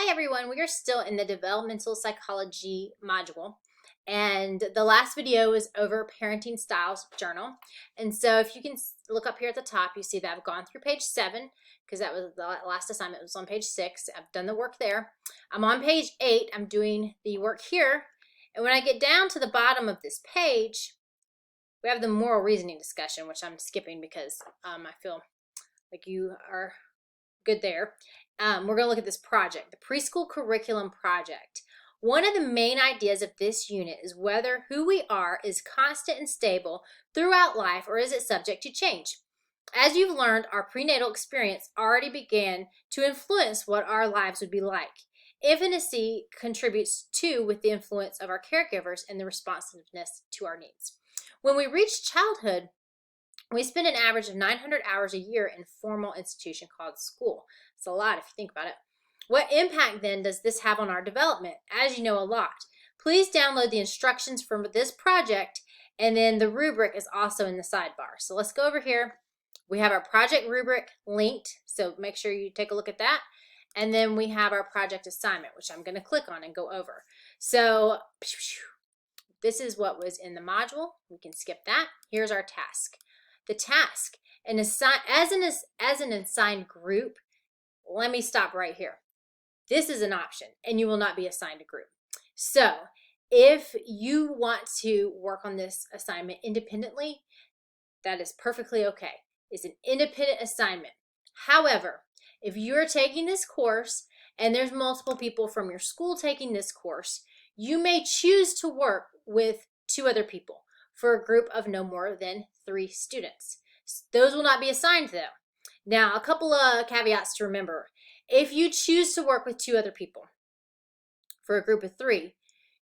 Hi everyone, we are still in the developmental psychology module, and the last video was over parenting styles journal. And so if you can look up here at the top, you see that I've gone through page 7 because that was the last assignment. It was on page 6. I've done the work there. I'm on page 8. I'm doing the work here, and when I get down to the bottom of this page, we have the moral reasoning discussion, which I'm skipping because I feel like you are good there. We're going to look at this project, the preschool curriculum project. One of the main ideas of this unit is whether who we are is constant and stable throughout life, or is it subject to change. As you've learned, our prenatal experience already began to influence what our lives would be like. Infancy contributes too with the influence of our caregivers and the responsiveness to our needs. When we reach childhood, we spend an average of 900 hours a year in a formal institution called school. It's a lot if you think about it. What impact then does this have on our development? As you know, a lot. Please download the instructions from this project, and then the rubric is also in the sidebar. So let's go over here. We have our project rubric linked, so make sure you take a look at that. And then we have our project assignment, which I'm going to click on and go over. So this is what was in the module. We can skip that. Here's our task. The task, and as an assigned group, let me stop right here. This is an option, and you will not be assigned a group. So if you want to work on this assignment independently, that is perfectly okay. It's an independent assignment. However, if you're taking this course and there's multiple people from your school taking this course, you may choose to work with 2 other people for a group of no more than 3 students. Those will not be assigned though. Now, a couple of caveats to remember. If you choose to work with 2 other people for a group of 3,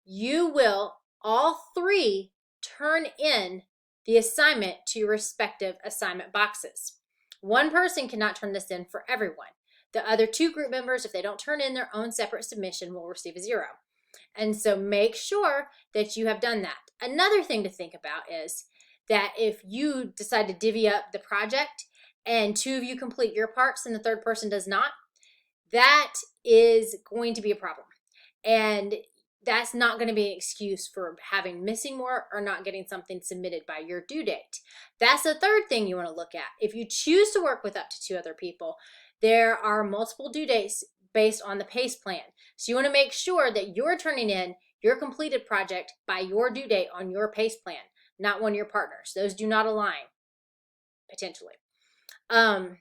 you will all 3 turn in the assignment to your respective assignment boxes. One person cannot turn this in for everyone. The other 2 group members, if they don't turn in their own separate submission, will receive a 0. And so make sure that you have done that. Another thing to think about is that if you decide to divvy up the project and 2 of you complete your parts and the 3rd person does not, that is going to be a problem. And that's not going to be an excuse for having missing more or not getting something submitted by your due date. That's the 3rd thing you want to look at. If you choose to work with up to 2 other people, there are multiple due dates based on the PACE plan. So you want to make sure that you're turning in your completed project by your due date on your PACE plan, not one of your partners. Those do not align, potentially. And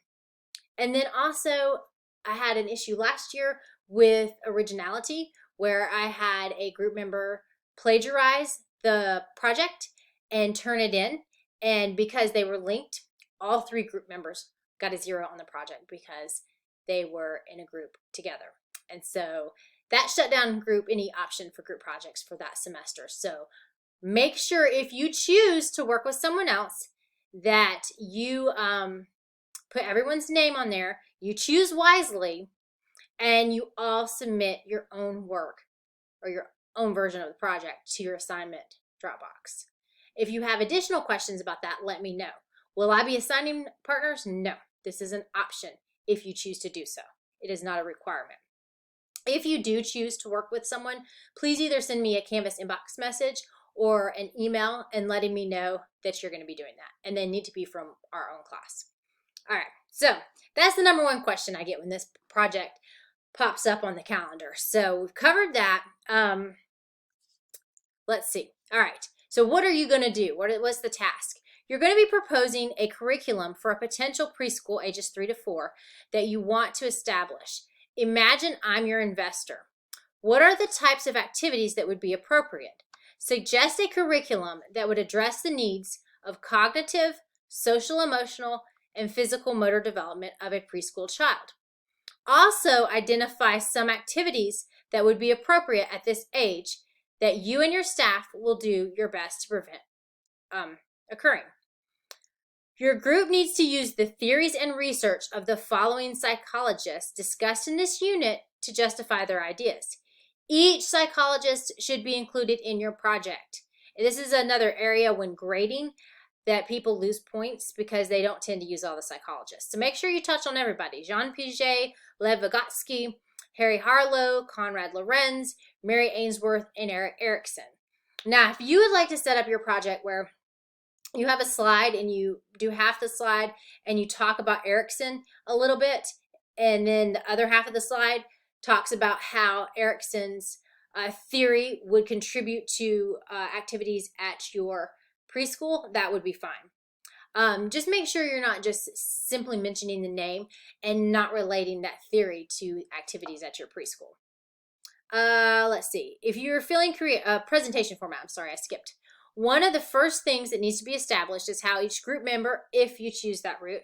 then also, I had an issue last year with originality where I had a group member plagiarize the project and turn it in. And because they were linked, all 3 group members got a 0 on the project because they were in a group together. And so that shut down group any option for group projects for that semester. So make sure if you choose to work with someone else that you put everyone's name on there, you choose wisely, and you all submit your own work or your own version of the project to your assignment Dropbox. If you have additional questions about that, let me know. Will I be assigning partners? No, this is an option if you choose to do so. It is not a requirement. If you do choose to work with someone, please either send me a Canvas inbox message or an email and letting me know that you're going to be doing that. And they need to be from our own class. All right, so that's the number 1 question I get when this project pops up on the calendar. So we've covered that. Let's see. All right, so what are you going to do? What's the task? You're going to be proposing a curriculum for a potential preschool ages 3 to 4 that you want to establish. Imagine I'm your investor. What are the types of activities that would be appropriate? Suggest a curriculum that would address the needs of cognitive, social, emotional, and physical motor development of a preschool child. Also, identify some activities that would be appropriate at this age that you and your staff will do your best to prevent occurring. Your group needs to use the theories and research of the following psychologists discussed in this unit to justify their ideas. Each psychologist should be included in your project. This is another area when grading that people lose points because they don't tend to use all the psychologists. So make sure you touch on everybody. Jean Piaget, Lev Vygotsky, Harry Harlow, Conrad Lorenz, Mary Ainsworth, and Eric Erickson. Now, if you would like to set up your project where you have a slide and you do half the slide and you talk about Erickson a little bit, and then the other half of the slide talks about how Erickson's theory would contribute to activities at your preschool, that would be fine. Just make sure you're not just simply mentioning the name and not relating that theory to activities at your preschool. Let's see. If you're filling presentation format, I'm sorry, I skipped. One of the first things that needs to be established is how each group member, if you choose that route,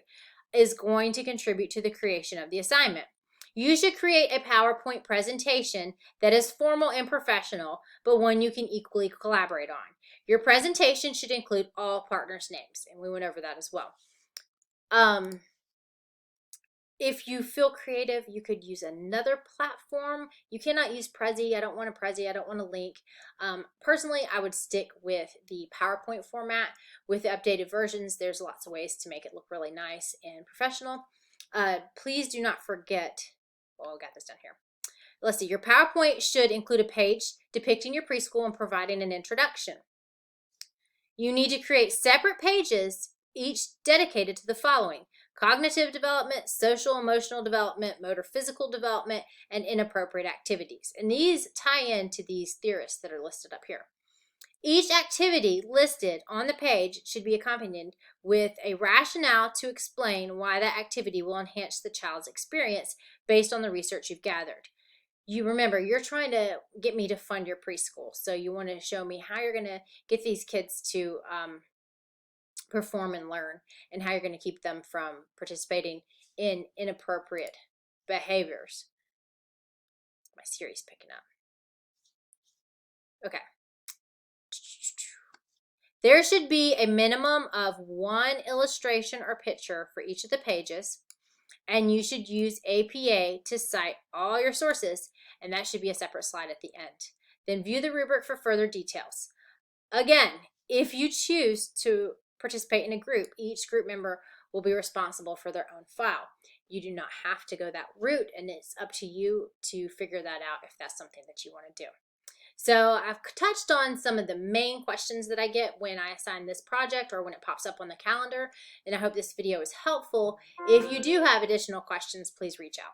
is going to contribute to the creation of the assignment. You should create a PowerPoint presentation that is formal and professional, but one you can equally collaborate on. Your presentation should include all partners' names, and we went over that as well. If you feel creative, you could use another platform. You cannot use Prezi. I don't want a Prezi. I don't want a link. Personally, I would stick with the PowerPoint format. With the updated versions, there's lots of ways to make it look really nice and professional. Please do not forget, well, I got this down here. Let's see, your PowerPoint should include a page depicting your preschool and providing an introduction. You need to create separate pages, each dedicated to the following: cognitive development, social emotional development, motor physical development, and inappropriate activities. And these tie into these theorists that are listed up here. Each activity listed on the page should be accompanied with a rationale to explain why that activity will enhance the child's experience based on the research you've gathered. You remember, you're trying to get me to fund your preschool, so you want to show me how you're going to get these kids to perform and learn, and how you're going to keep them from participating in inappropriate behaviors. My Siri's picking up. Okay. There should be a minimum of one illustration or picture for each of the pages, and you should use APA to cite all your sources, and that should be a separate slide at the end. Then view the rubric for further details. Again, if you choose to participate in a group, each group member will be responsible for their own file. You do not have to go that route, and it's up to you to figure that out if that's something that you want to do. So I've touched on some of the main questions that I get when I assign this project or when it pops up on the calendar, and I hope this video is helpful. If you do have additional questions, please reach out.